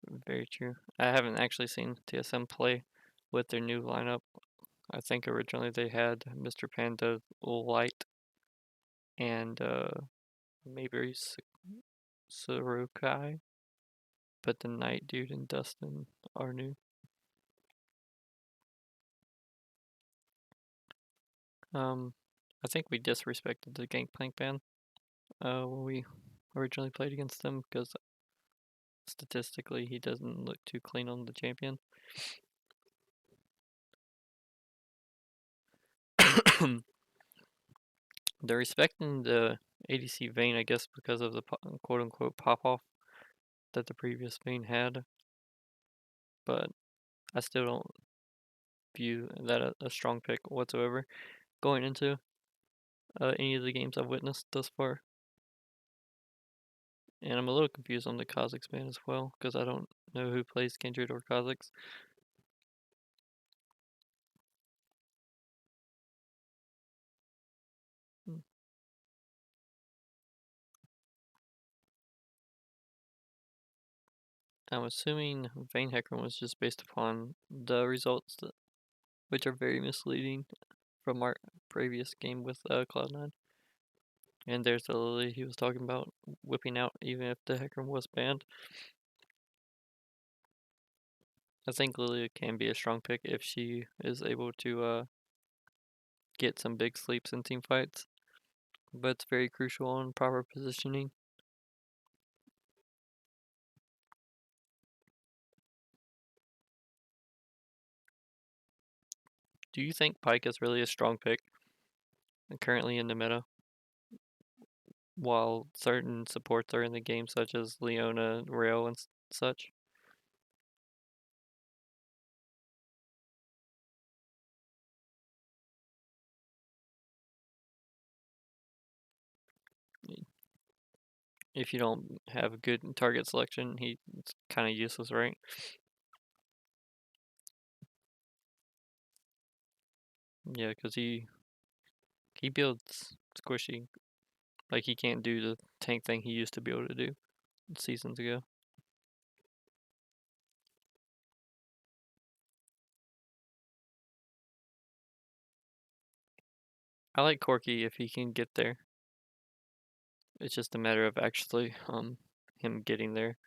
Very true. I haven't actually seen TSM play with their new lineup. I think originally they had Mr. Panda Light and maybe Sarukai, but the Night Dude and Dustin are new. I think we disrespected the Gangplank ban when we originally played against them because statistically he doesn't look too clean on the champion. They're respecting the ADC Vayne, I guess, because of the quote unquote pop off that the previous Vayne had, but I still don't view that a strong pick whatsoever going into any of the games I've witnessed thus far. And I'm a little confused on the Kha'Zix ban as well because I don't know who plays Kindred or Kha'Zix. Hmm. I'm assuming Vayne Hecarim was just based upon the results, which are very misleading from our previous game with Cloud9. And there's the Lily he was talking about whipping out even if the Hecarim was banned. I think Lilia can be a strong pick if she is able to get some big sleeps in team fights, but it's very crucial on proper positioning. Do you think Pyke is really a strong pick currently in the meta? While certain supports are in the game, such as Leona, Rail, and such. If you don't have good target selection, he's kind of useless, right? Yeah, because he builds squishy. Like he can't do the tank thing he used to be able to do seasons ago. I like Corky if he can get there. It's just a matter of actually him getting there.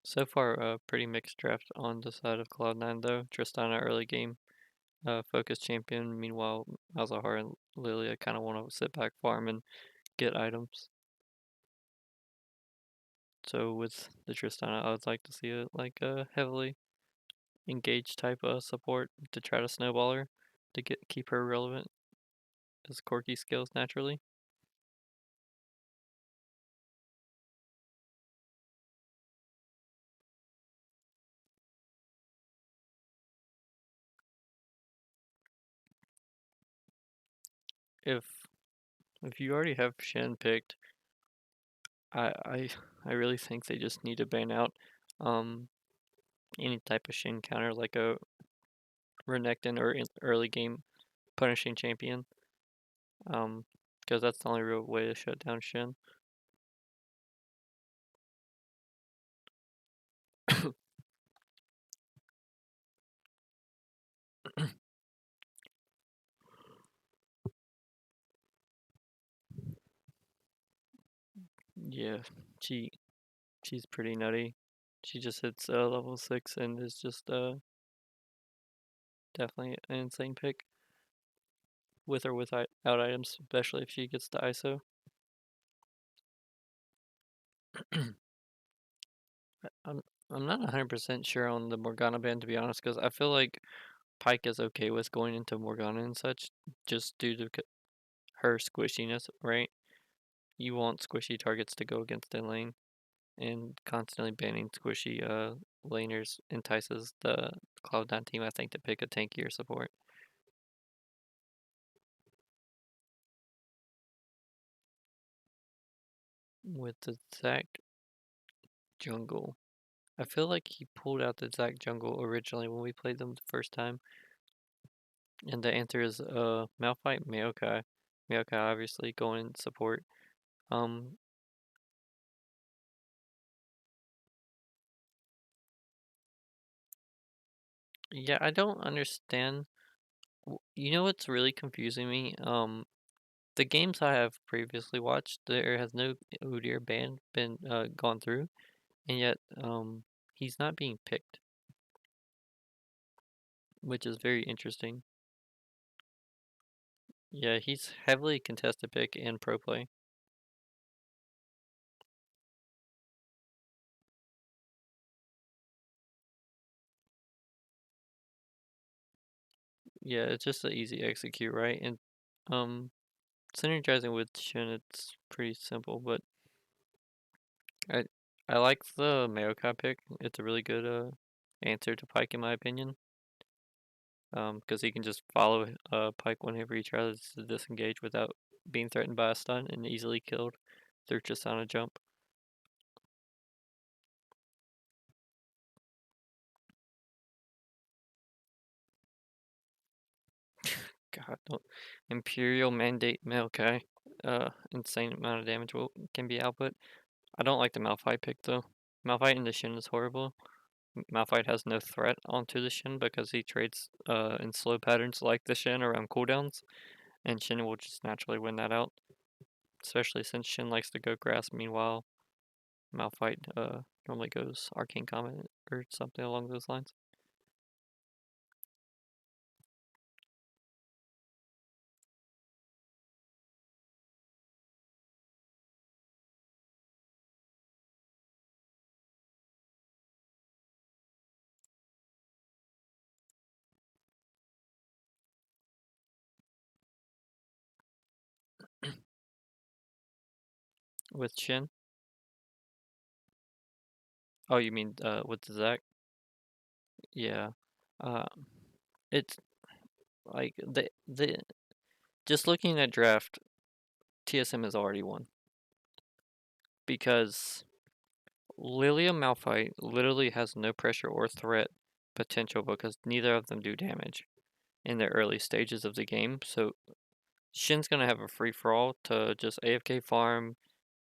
So far, pretty mixed draft on the side of Cloud9 though. Tristana early game, focus champion. Meanwhile, Malzahar and Lilia kind of want to sit back, farm, and get items. So with the Tristana, I would like to see it like a heavily engaged type of support to try to snowball her to keep her relevant as Corky scales naturally. If you already have Shen picked, I really think they just need to ban out um any type of Shin counter like a Renekton or early game punishing champion. Because that's the only real way to shut down Shin. Yeah, she she's pretty nutty. She just hits level 6 and is just definitely an insane pick with or without items, especially if she gets to ISO. I'm I'm not 100% sure on the Morgana ban to be honest, because I feel like Pyke is okay with going into Morgana and such, just due to her squishiness, right? You want squishy targets to go against in lane, and constantly banning squishy laners entices the Cloud9 team, I think, to pick a tankier support. With the Zac jungle, I feel like he pulled out the Zac jungle originally when we played them the first time, and the answer is Malphite, Maokai. Maokai obviously going support. Um, Yeah, I don't understand. You know what's really confusing me? The games I have previously watched, there has no Udyr ban been gone through, and yet he's not being picked, which is very interesting. Yeah, he's heavily contested pick in pro play. Yeah, it's just an easy execute, right? And um, synergizing with Shin, it's pretty simple, but I I like the Mayokai pick. It's a really good answer to Pike in my opinion. Because he can just follow Pike whenever he tries to disengage without being threatened by a stun and easily killed through just on a jump. God, don't. Imperial Mandate Maokai. Insane amount of damage can be output. I don't like the Malphite pick though. Malphite in the Shin is horrible. Malphite has no threat onto the Shin because he trades in slow patterns like the Shin around cooldowns, and Shin will just naturally win that out. Especially since Shin likes to go grass. Meanwhile, Malphite normally goes Arcane Comment or something along those lines. With Shin? Oh, you mean with Zach? Yeah. Uh, it's like the just looking at draft, TSM has already won because Lilia Malphite literally has no pressure or threat potential because neither of them do damage in the early stages of the game. So Shin's gonna have a free for all to just AFK farm,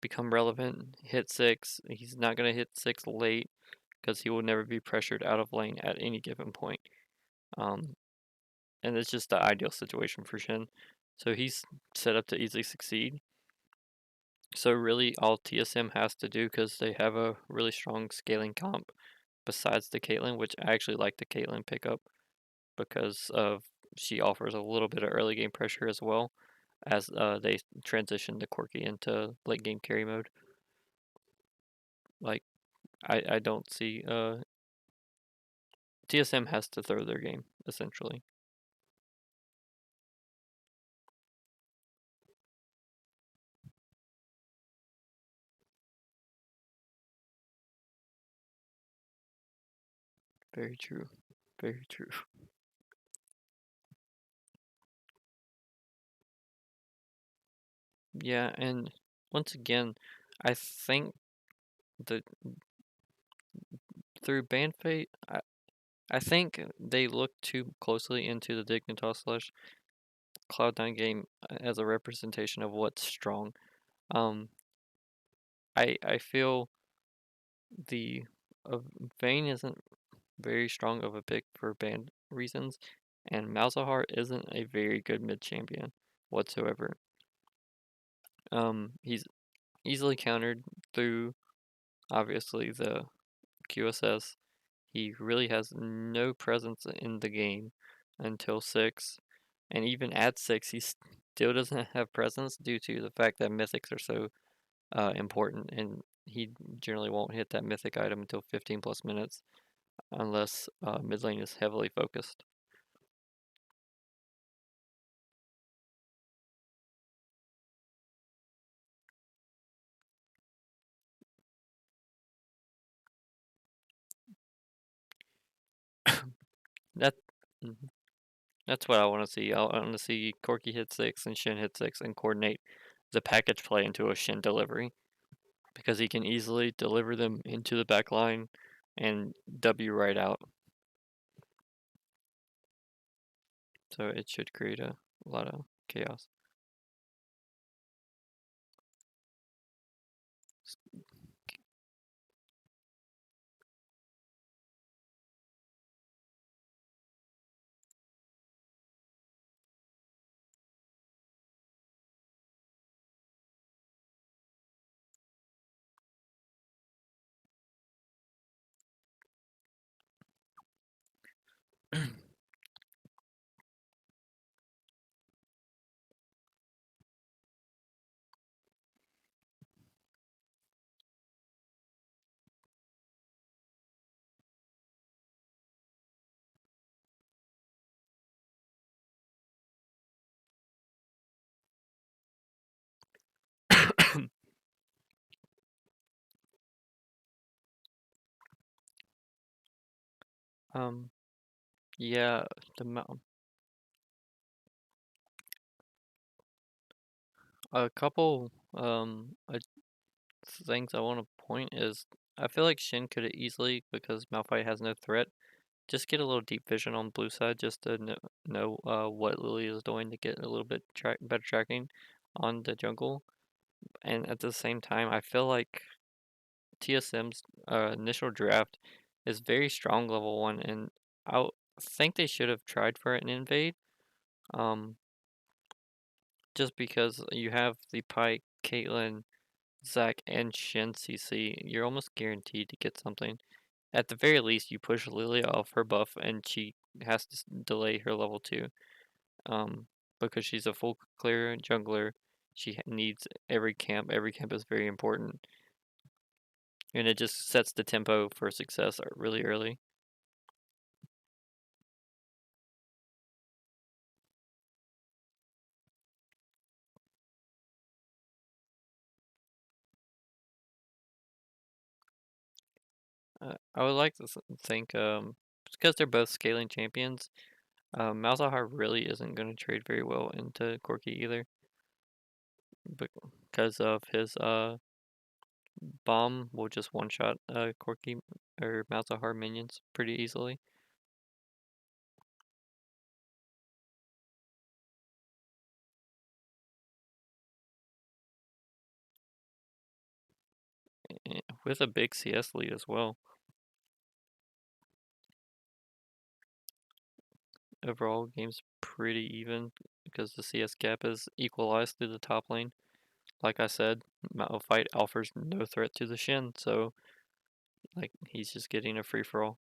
become relevant, hit six. He's not gonna hit six late because he will never be pressured out of lane at any given point. Um, and it's just the ideal situation for Shin. So he's set up to easily succeed. So really, all TSM has to do, because they have a really strong scaling comp besides the Caitlyn, which I actually like the Caitlyn pickup because of she offers a little bit of early game pressure as well as they transition the Corki into late game carry mode. Like I don't see TSM has to throw their game essentially. Very true. Very true. Yeah, and once again, I think that through Band Fate, I think they look too closely into the Dignitas slash Cloud9 game as a representation of what's strong. Um, I feel the Vayne isn't very strong of a pick for band reasons, and Malzahar isn't a very good mid champion whatsoever. He's easily countered through obviously the QSS. He really has no presence in the game until 6, and even at 6, he still doesn't have presence due to the fact that mythics are so important, and he generally won't hit that mythic item until 15 plus minutes unless mid lane is heavily focused. That mhm. That's what I want to see. I want to see Corki hit 6 and Shin hit 6 and coordinate the package play into a Shin delivery because he can easily deliver them into the back line and W right out. So it should create a lot of chaos. Um, yeah, the mou a couple, things I wanna point is I feel like Shin coulda easily, because Malphite has no threat, just get a little deep vision on blue side just to know what Lily is doing to get a little bit better tracking on the jungle. And at the same time, I feel like TSM's initial draft is very strong level one, and I think they should have tried for an invade. Um, just because you have the Pike, Caitlyn, Zac, and Shin CC, you're almost guaranteed to get something. At the very least, you push Lilia off her buff, and she has to delay her level two. Um, because she's a full clear jungler, she needs every camp. Every camp is very important, and it just sets the tempo for success really early. I would like to think, because they're both scaling champions, Malzahar really isn't going to trade very well into Corki either, because of his bomb will just one shot Corki or Malzahar minions pretty easily. With a big CS lead as well. Overall, game's pretty even because the CS gap is equalized through the top lane. Like I said, Malphite offers no threat to the Shin, so like he's just getting a free for all.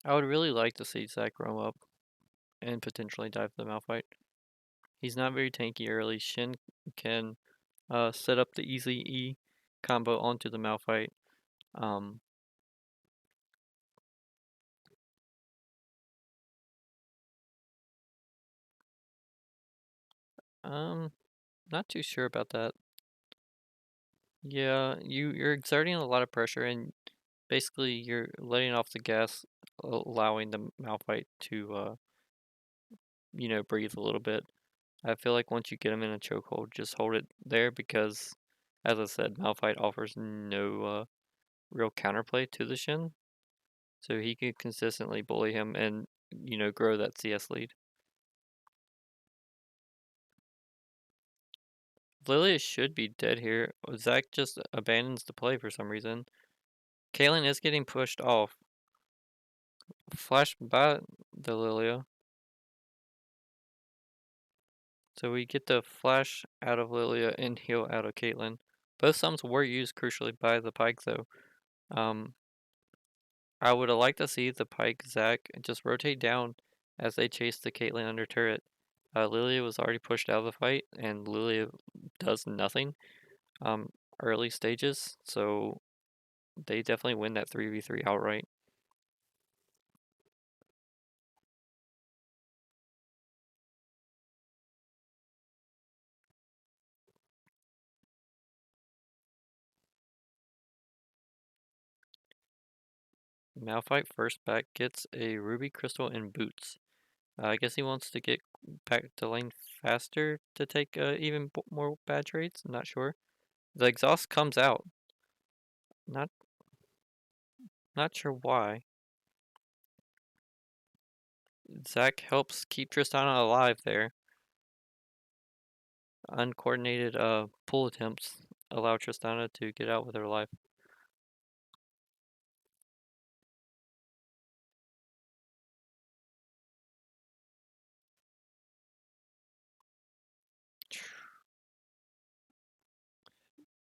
I would really like to see Zac roam up and potentially dive the Malphite. He's not very tanky early. Shin can set up the easy E combo onto the Malphite. Um, um, not too sure about that. Yeah, you're exerting a lot of pressure, and basically you're letting off the gas, allowing the Malphite to breathe a little bit. I feel like once you get him in a chokehold, just hold it there because, as I said, Malphite offers no real counterplay to the Shin, so he can consistently bully him and grow that CS lead. Lilia should be dead here. Zac just abandons the play for some reason. Kaylin is getting pushed off. Flash by the Lilia. So we get the flash out of Lilia and heal out of Caitlyn. Both sums were used crucially by the Pyke though. Um, I would have liked to see the Pyke Zac just rotate down as they chase the Caitlyn under turret. Lilia was already pushed out of the fight, and Lilia does nothing um, early stages, so they definitely win that 3v3 outright. Malphite first back gets a Ruby Crystal and boots. I guess he wants to get back to lane faster to take even more bad trades. I'm not sure. The exhaust comes out. Not not sure why. Zac helps keep Tristana alive there. Uncoordinated pull attempts allow Tristana to get out with her life.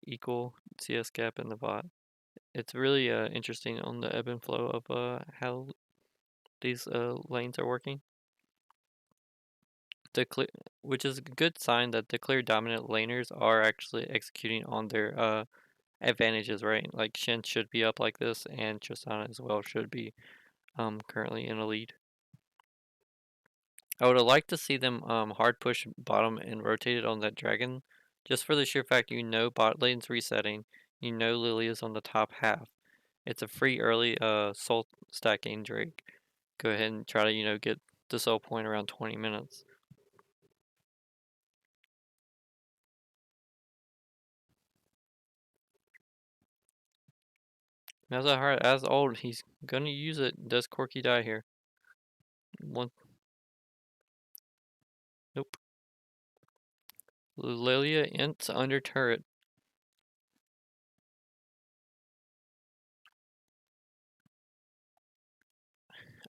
Equal CS gap in the bot. It's really interesting on the ebb and flow of how these lanes are working. The clear, which is a good sign that the clear dominant laners are actually executing on their advantages, right? Like Shen should be up like this, and Tristana as well should be currently in a lead. I would have liked to see them hard push bottom and rotate it on that dragon, just for the sheer fact you know bot lane's resetting, you know Lily is on the top half. It's a free early soul stacking Drake. Go ahead and try to get the soul point around 20 minutes. As old, he's gonna use it. Does Corky die here? One, nope. Lilia ints under turret.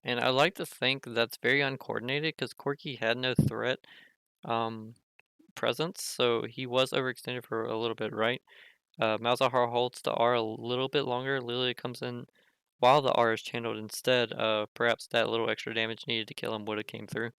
And I like to think that's very uncoordinated because Corky had no threat um, presence, so he was overextended for a little bit, right? Malzahar holds the R a little bit longer. Lilia comes in while the R is channeled instead. Perhaps that little extra damage needed to kill him would have came through.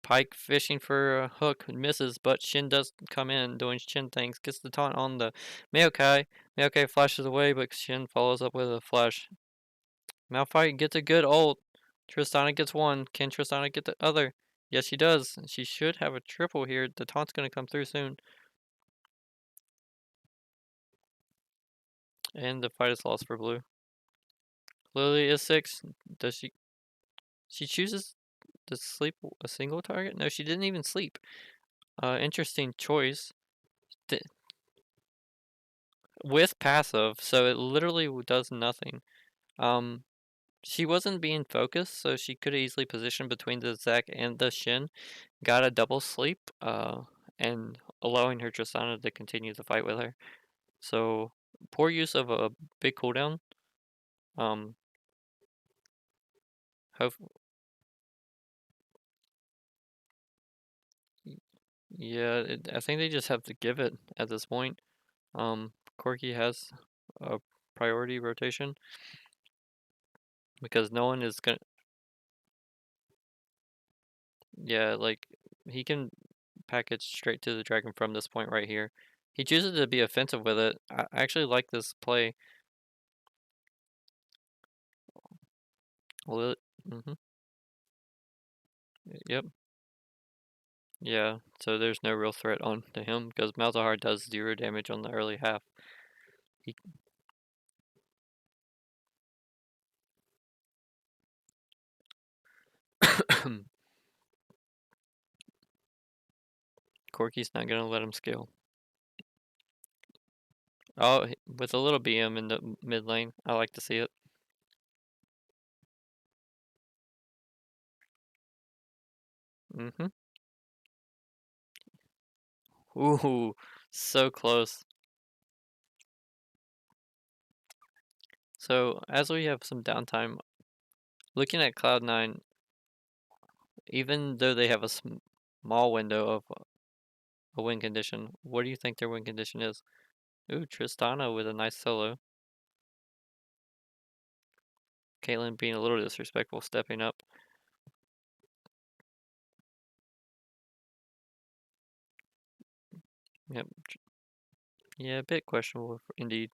Pike fishing for a hook misses, but Shin does come in doing Shin things. Gets the taunt on the Maokai. Maokai flashes away, but Shin follows up with a flash. Malphite gets a good ult. Tristana gets one. Can Tristana get the other? Yes, she does. She should have a triple here. The taunt's going to come through soon. And the fight is lost for blue. Lily is 6. Does she... She chooses to sleep a single target? No, she didn't even sleep. Interesting choice. With passive, so it literally does nothing. Um, she wasn't being focused, so she could have easily positioned between the Zac and the Shin. Got a double sleep, and allowing her Tristana to continue the fight with her. So poor use of a big cooldown. Um, hope, yeah, I think they just have to give it at this point. Corky has a priority rotation because no one is gonna. Yeah, like he can package straight to the dragon from this point right here. He chooses to be offensive with it. I actually like this play. Mm-hmm. Yep. Yeah. So there's no real threat on to him because Malzahar does 0 damage on the early half. He... Corky's not gonna let him scale. Oh, with a little BM in the mid lane, I like to see it. Mm-hmm. Ooh, so close. So as we have some downtime, looking at Cloud9, even though they have a small window of a win condition, what do you think their win condition is? Ooh, Tristana with a nice solo. Caitlyn being a little disrespectful, stepping up. Yep. Yeah, a bit questionable indeed.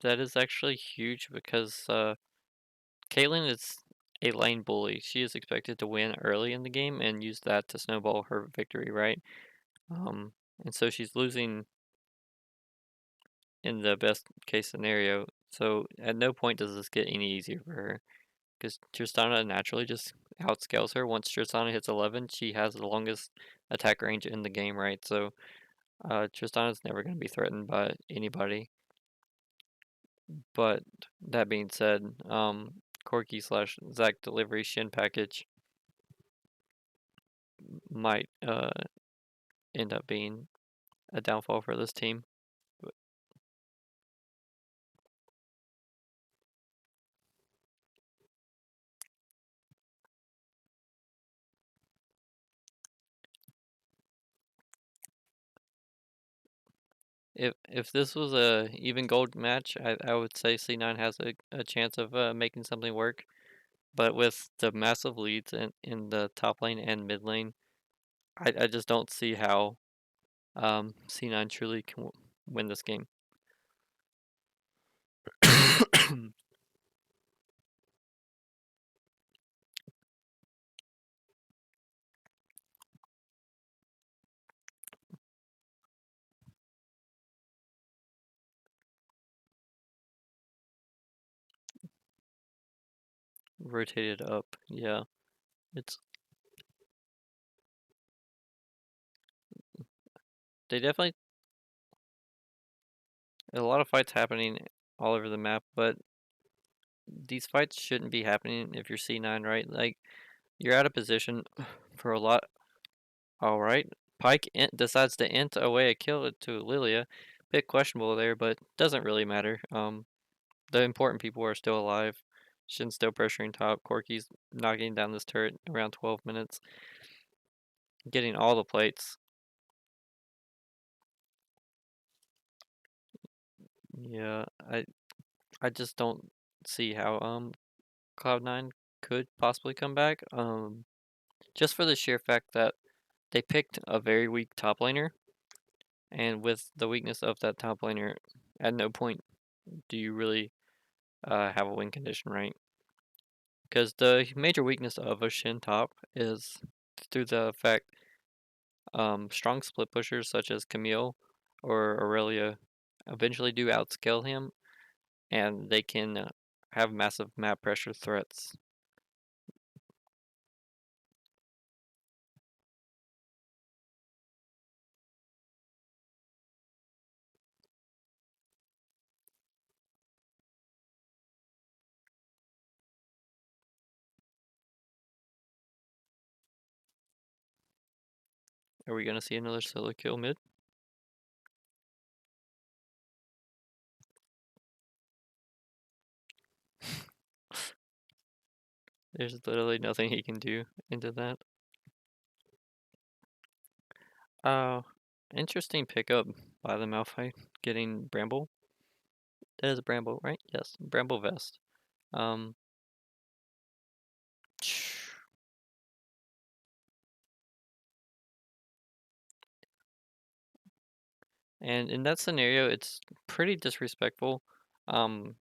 That is actually huge because Caitlyn is a lane bully. She is expected to win early in the game and use that to snowball her victory, right? And so she's losing in the best case scenario. So at no point does this get any easier for her because Tristana naturally just outscales her. Once Tristana hits 11, she has the longest attack range in the game, right? So Tristana's never going to be threatened by anybody. But that being said, Corky slash Zac delivery Shin package might end up being a downfall for this team. if this was a even gold match, I would say C9 has a chance of making something work. But with the massive leads in the top lane and mid lane, I just don't see how C9 truly can win this game. Rotated up, yeah. It's they definitely a lot of fights happening all over the map, but these fights shouldn't be happening if you're C9, right? Like you're out of position for a lot. All right, Pike decides to int away a kill to Lilia. Bit questionable there, but doesn't really matter. The important people are still alive. Shin's still pressuring top. Corky's knocking down this turret around 12 minutes, getting all the plates. Yeah, I just don't see how Cloud9 could possibly come back. Just for the sheer fact that they picked a very weak top laner, and with the weakness of that top laner, at no point do you really have a win condition, right? Because the major weakness of a Shin top is through the fact strong split pushers such as Camille or Aurelia eventually do outscale him, and they can have massive map pressure threats. Are we gonna see another solo kill mid? There's literally nothing he can do into that. Uh, Interesting pickup by the Malphite getting Bramble. That is a Bramble, right? Yes, Bramble vest. Um, and in that scenario, it's pretty disrespectful. Um,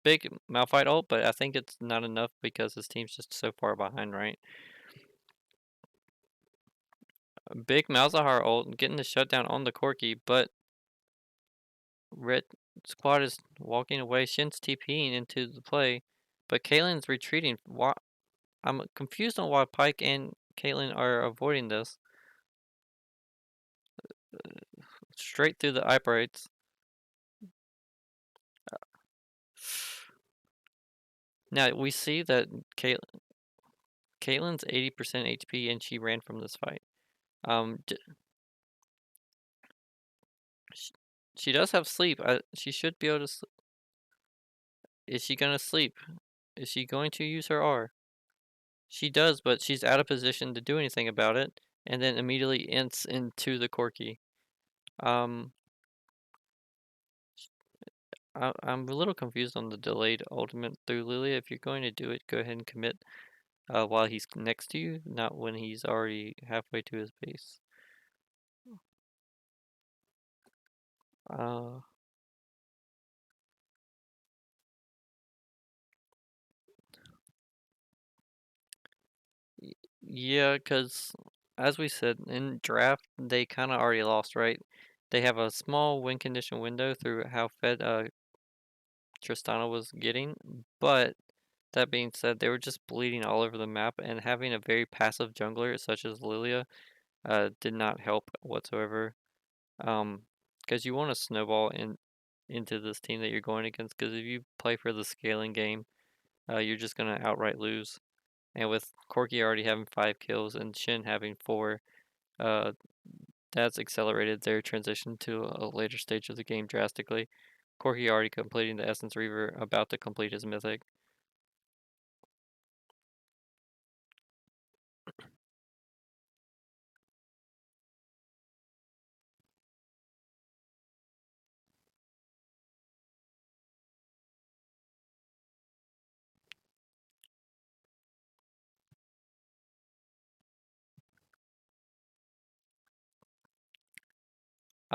Big Malphite ult, but I think it's not enough because his team's just so far behind, right? Big Malzahar ult getting the shutdown on the Corki, but Red Squad is walking away. Shin's TPing into the play, but Kalen's retreating. Why? I'm confused on why Pike and Caitlyn are avoiding this. Straight through the uprights. Now we see that Caitlyn's 80% HP and she ran from this fight. Um, she does have sleep. She should be able to. Is she gonna sleep? Is she going to use her R? She does, but she's out of position to do anything about it, and then immediately ints into the Corki. Um, I'm a little confused on the delayed ultimate through Lilia. If you're going to do it, go ahead and commit while he's next to you, not when he's already halfway to his base. Uh, yeah, because as we said in draft, they kind of already lost, right? They have a small win condition window through how fed Tristana was getting, but that being said, they were just bleeding all over the map, and having a very passive jungler such as Lilia did not help whatsoever. Because you want to snowball into this team that you're going against. Because if you play for the scaling game, you're just gonna outright lose. And with Corki already having 5 kills and Shin having 4, uh, that's accelerated their transition to a later stage of the game drastically. Corki already completing the Essence Reaver, about to complete his Mythic.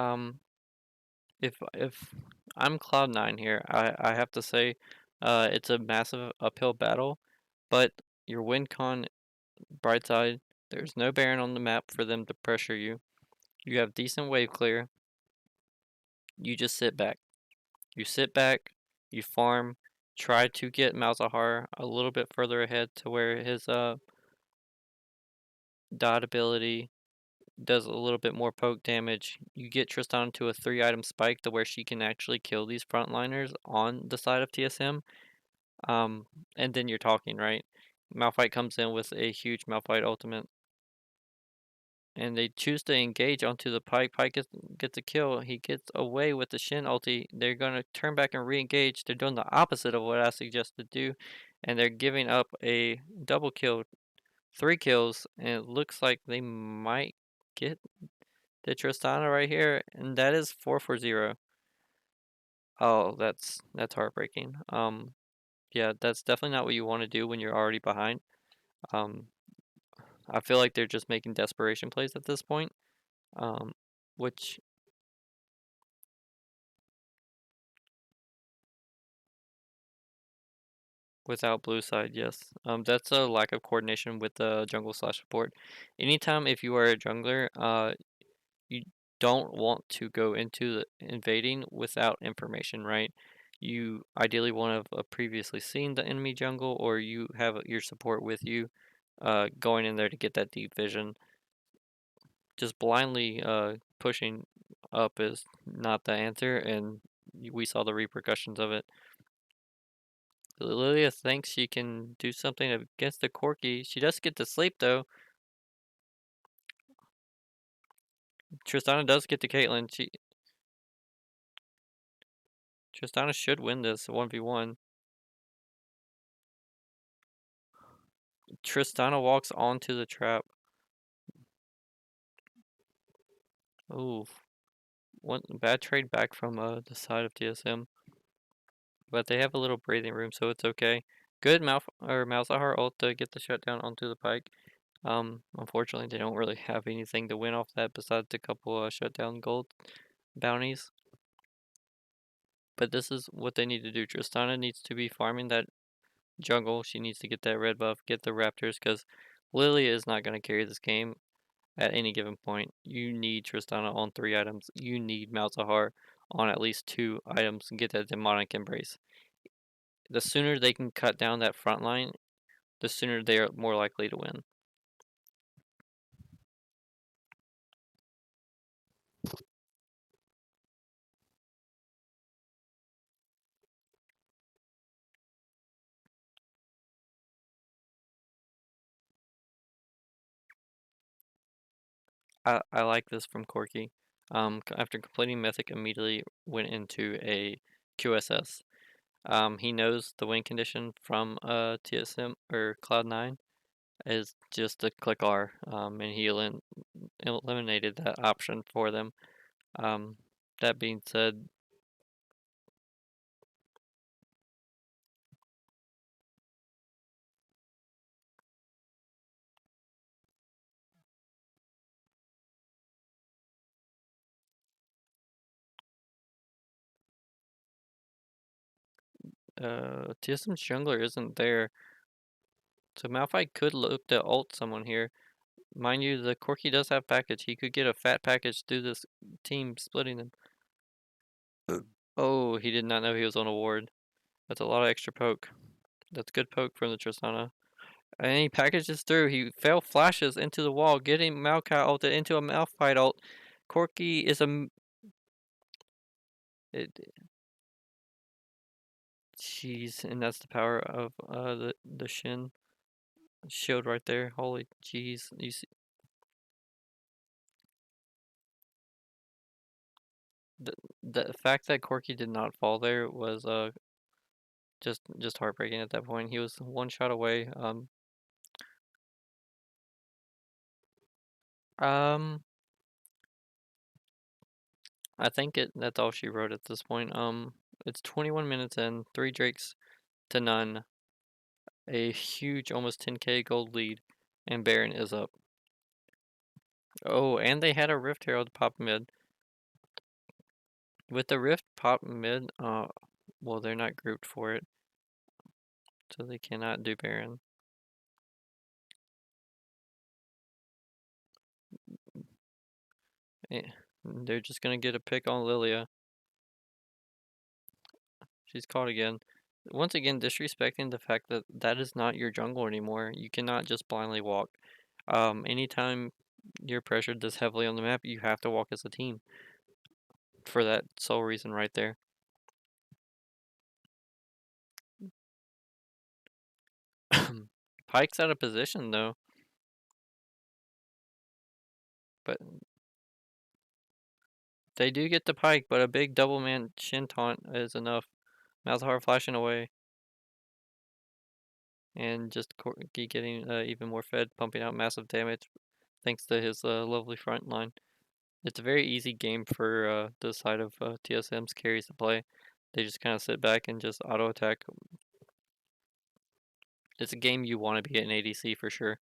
Um, if I'm Cloud9 here, I have to say, it's a massive uphill battle, but your win con bright side, there's no Baron on the map for them to pressure you. You have decent wave clear. You just sit back. You sit back, you farm, try to get Malzahar a little bit further ahead to where his dot ability does a little bit more poke damage. You get Tristan to a 3 item spike to where she can actually kill these frontliners on the side of TSM. Um, and then you're talking, right? Malphite comes in with a huge Malphite ultimate, and they choose to engage onto the Pike. Pike gets a kill. He gets away with the Shin ulti. They're gonna turn back and re-engage. They're doing the opposite of what I suggested do, and they're giving up a double kill, 3 kills, and it looks like they might get the Tristana right here, and that is 4-0. Oh, that's heartbreaking. Yeah, that's definitely not what you want to do when you're already behind. Um, I feel like they're just making desperation plays at this point. Um, which without blue side, yes. That's a lack of coordination with the jungle slash support. Anytime if you are a jungler, you don't want to go into the invading without information, right? You ideally want to have previously seen the enemy jungle, or you have your support with you, going in there to get that deep vision. Just blindly pushing up is not the answer, and we saw the repercussions of it. Lilia thinks she can do something against the Corki. She does get to sleep though. Tristana does get to Caitlyn. Tristana should win this 1v1. Tristana walks onto the trap. Ooh, one bad trade back from the side of TSM, but they have a little breathing room, so it's okay. Good Malzahar ult to get the shutdown onto the Pike. Unfortunately, they don't really have anything to win off that besides a couple shutdown gold bounties. But this is what they need to do. Tristana needs to be farming that jungle. She needs to get that red buff, get the Raptors, because Lily is not going to carry this game at any given point. You need Tristana on 3 items. You need Malzahar on at least 2 items and get that demonic embrace. The sooner they can cut down that front line, the sooner they are more likely to win. I like this from Corky. After completing Mythic, immediately went into a QSS. He knows the win condition from TSM or Cloud9 is just to click R, and he eliminated that option for them. Um, that being said, TSM's jungler isn't there, so Malphite could look to ult someone here. Mind you, the Corki does have package. He could get a fat package through this team splitting them. Oh, he did not know he was on a ward. That's a lot of extra poke. That's good poke from the Tristana. And he packages through. He fail flashes into the wall, getting Maokai ulted into a Malphite ult. Corki is a. Jeez, and that's the power of the Shin shield right there. Holy jeez, you see the the fact that Corki did not fall there was just heartbreaking at that point. He was one shot away. Um, I think that's all she wrote at this point. It's 21 minutes in, 3 Drakes to none, a huge almost 10k gold lead, and Baron is up. Oh, and they had a Rift Herald pop mid. With the Rift pop mid, well, they're not grouped for it, so they cannot do Baron. Eh, they're just gonna get a pick on Lilia. She's caught again. Once again, disrespecting the fact that that is not your jungle anymore. You cannot just blindly walk. Anytime you're pressured this heavily on the map, you have to walk as a team. For that sole reason right there. Pyke's out of position though, but they do get the Pyke, but a big double man Shin taunt is enough. Malzahar flashing away. And just Corki getting even more fed, pumping out massive damage thanks to his lovely front line. It's a very easy game for the side of TSM's carries to play. They just kind of sit back and just auto attack. It's a game you want to be an ADC for sure.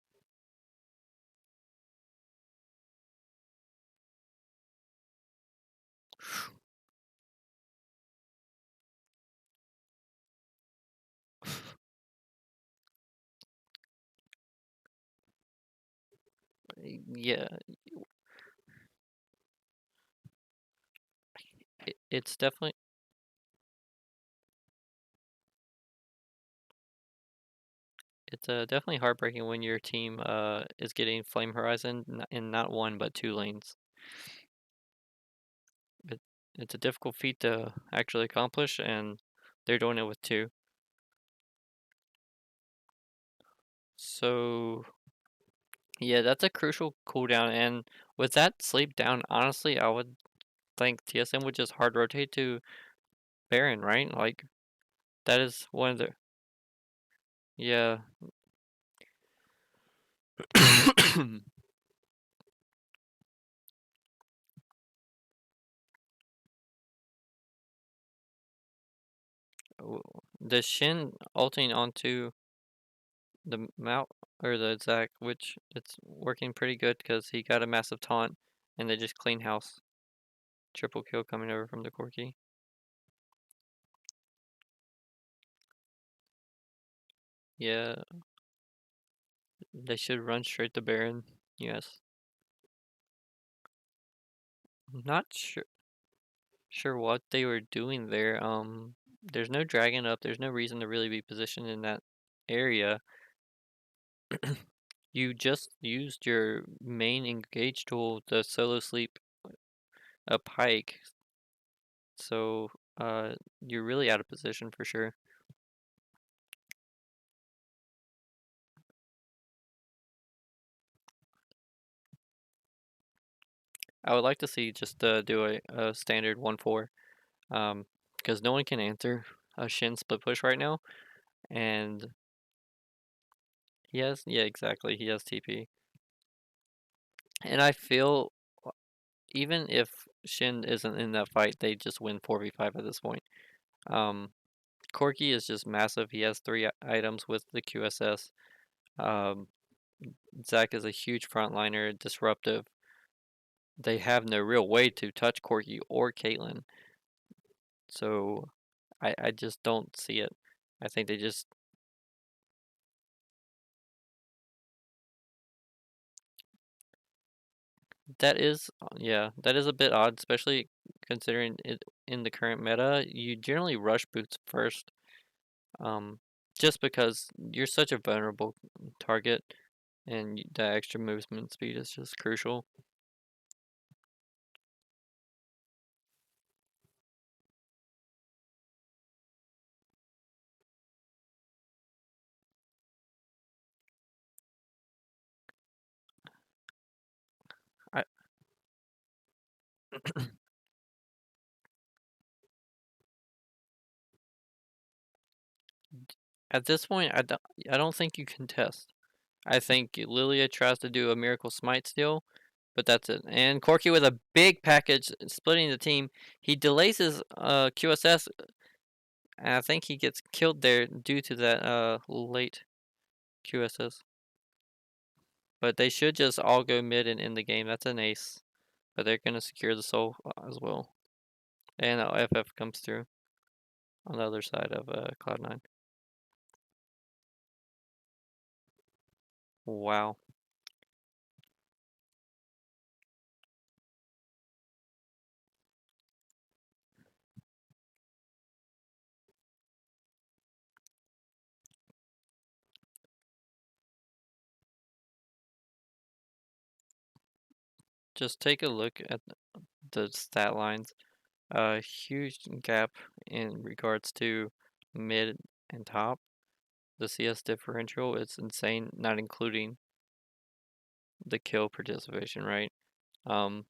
Yeah, it's definitely heartbreaking when your team is getting Flame Horizon in not one but two lanes. It, it's a difficult feat to actually accomplish, and they're doing it with two. So yeah, that's a crucial cooldown, and with that sleep down, honestly, I would think TSM would just hard rotate to Baron, right? Like that is one of the yeah. The Shin ulting onto the Mount or the Zac, which it's working pretty good because he got a massive taunt, and they just clean house. Triple kill coming over from the Corki. Yeah, they should run straight to Baron. Yes. I'm not sure what they were doing there. There's no dragon up. There's no reason to really be positioned in that area. You just used your main engage tool, the solo sleep a Pyke, so you're really out of position for sure. I would like to see just do a standard 1-4, because no one can answer a Shin split push right now, and yeah, exactly, he has TP, and I feel even if Shin isn't in that fight, they just win 4v5 at this point. Um, Corki is just massive. He has three items with the QSS. Um, Zac is a huge frontliner, disruptive. They have no real way to touch Corki or Caitlyn, so I just don't see it. I think they just that is yeah, that is a bit odd, especially considering it in the current meta. You generally rush boots first, um, just because you're such a vulnerable target, and the extra movement speed is just crucial. I At this point, I don't think you can test. I think Lilia tries to do a miracle smite steal, but that's it. And Corki with a big package splitting the team. He delays his QSS, and I think he gets killed there due to that late QSS. But they should just all go mid and end the game. That's an ace. But they're gonna secure the soul as well. And FF comes through on the other side of Cloud9. Wow. Just take a look at the stat lines. A huge gap in regards to mid and top. The CS differential is insane, not including the kill participation, right? Um,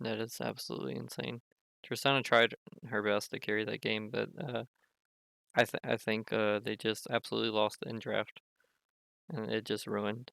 that is absolutely insane. Tristana tried her best to carry that game, but I think they just absolutely lost the end draft, and it just ruined.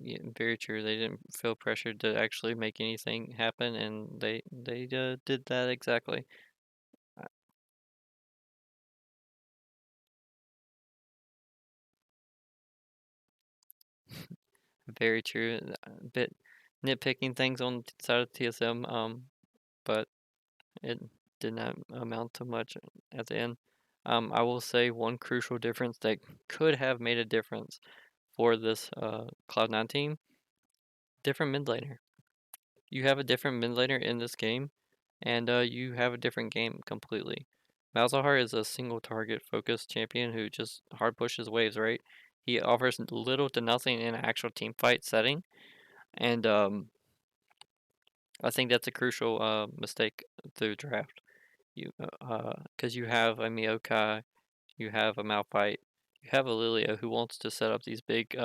Yeah, very true. They didn't feel pressured to actually make anything happen, and they did that exactly. Uh, Very true. A bit nitpicking things on the side of TSM, but it did not amount to much at the end. I will say one crucial difference that could have made a difference for this Cloud9 team: different mid laner. You have a different mid laner in this game, and you have a different game completely. Malzahar is a single target focused champion who just hard pushes waves, right? He offers little to nothing in an actual team fight setting, and I think that's a crucial mistake through draft. Because you have a Miokai, you have a Malphite, you have a Lilia who wants to set up these big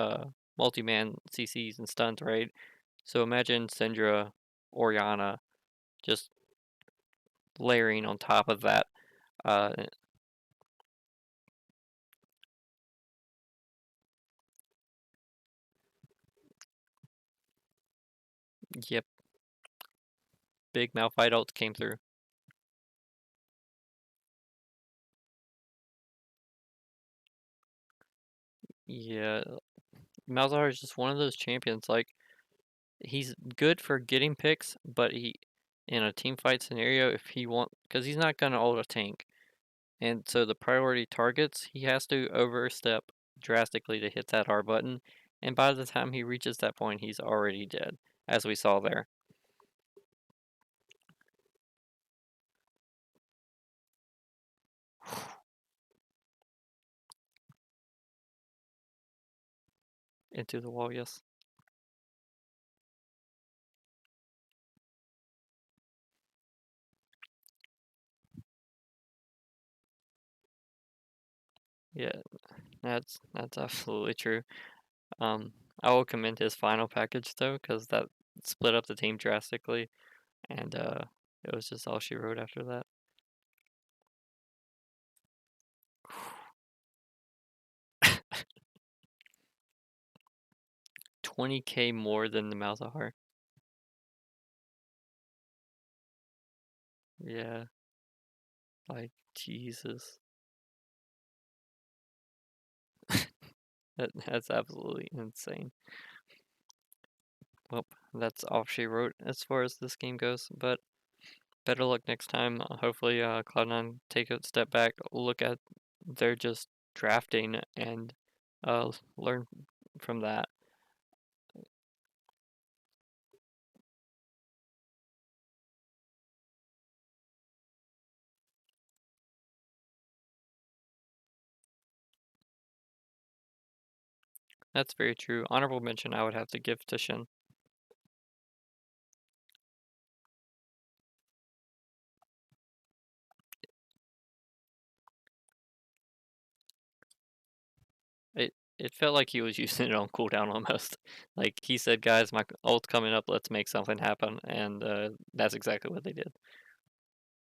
multi-man CCs and stuns, right? So imagine Syndra, Oriana, just layering on top of that. Uh, yep, big Malphite ult came through. Yeah, Malzahar is just one of those champions. Like, he's good for getting picks, but he, in a team fight scenario, if he because he's not gonna ult a tank, and so the priority targets, he has to overstep drastically to hit that R button, and by the time he reaches that point, he's already dead, as we saw there. Into the wall, yes. Yeah, that's absolutely true. Um, I will commend his final package though, because that split up the team drastically, and it was just all she wrote after that. 20K more than the Malzahar. Yeah, like Jesus. That's absolutely insane. Well, that's all she wrote as far as this game goes. But better luck next time. Hopefully, Cloud9 take a step back, look at their just drafting, and learn from that. That's very true. Honorable mention I would have to give to Shin. It felt like he was using it on cooldown almost. Like he said, guys, my ult's coming up. Let's make something happen, and that's exactly what they did.